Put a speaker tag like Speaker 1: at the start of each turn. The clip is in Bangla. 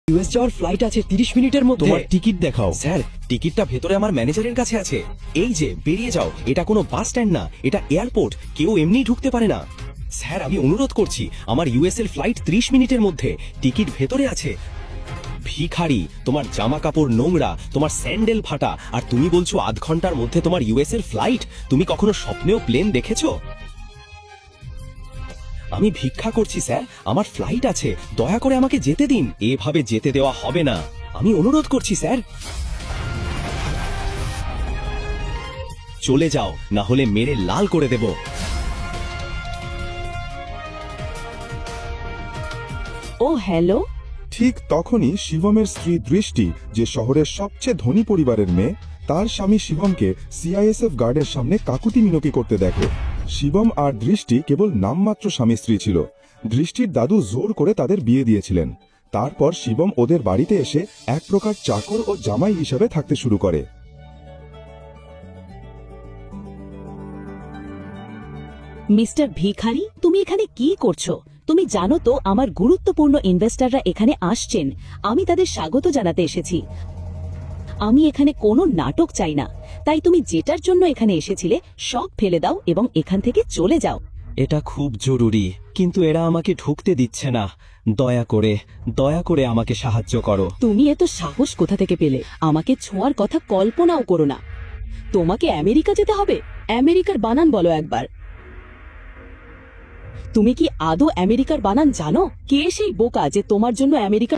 Speaker 1: ইউএস যাওয়ার ফ্লাইট আছে 30 মিনিটের মধ্যে।
Speaker 2: তোমার টিকিট দেখাও।
Speaker 1: স্যার, টিকিটটা ভেতরে আমার ম্যানেজারের কাছে আছে। এই যে, বেরিয়ে যাও। এটা কোনো বাস স্ট্যান্ড না, এটা এয়ারপোর্ট। কেউ এমনি ঢুকতে পারে না। স্যার, আমি অনুরোধ করছি, আমার ইউএস এর ফ্লাইট 30 মিনিটের মধ্যে। টিকিট ভেতরে আছে। ভিখারি, তোমার জামা কাপড় নোংরা, তোমার স্যান্ডেল ফাটা, আর তুমি বলছো আধ ঘন্টার মধ্যে তোমার ইউএস এর ফ্লাইট। তুমি কখনো স্বপ্নেও প্লেন দেখেছো? আমি ভিক্ষা করছি স্যার, আমার ফ্লাইট আছে, দয়া করে আমাকে যেতে দিন। এভাবে যেতে দেওয়া হবে না, আমি অনুরোধ করছি স্যার। চলে যাও, না হলে মেরে লাল করে দেব।
Speaker 3: ও হ্যালো।
Speaker 4: ঠিক তখনই শিবমের স্ত্রী দৃষ্টি, যে শহরের সবচেয়ে ধনী পরিবারের মেয়ে, তার স্বামী শিবমকে সিআইএসএফ গার্ডের সামনে কাকুতি মিনতি করতে দেখে। শিবম আর দৃষ্টি কেবল নামমাত্র স্বামী স্ত্রী ছিল। দৃষ্টির দাদু জোর করে তাদের বিয়ে দিয়েছিলেন। তারপর শিবম ওদের বাড়িতে এসে এক প্রকার চাকর ও জামাই হিসেবে থাকতে শুরু করে।
Speaker 3: মিস্টার ভিখারি, তুমি এখানে কি করছো? তুমি জানো তো আমার গুরুত্বপূর্ণ ইনভেস্টররা এখানে আসছেন। আমি তাদের স্বাগত জানাতে এসেছি। আমি এখানে কোনো নাটক চাই না। তাই তুমি যেটার জন্য এখানে এসেছিলে সব ফেলে দাও এবং এখান থেকে চলে যাও।
Speaker 1: এটা খুব জরুরি, কিন্তু এরা আমাকে ঢুকতে দিচ্ছে না। দয়া করে আমাকে সাহায্য করো।
Speaker 3: তুমি এত সাহস কোথা থেকে পেলে? আমাকে ছোঁয়ার কথা কল্পনাও করো না। তোমাকে আমেরিকা যেতে হবে? আমেরিকার বানান বলো একবার। তুমি কি আদৌ আমেরিকার বানান জানো? কে সেই বোকা যে তোমার জন্য আমেরিকা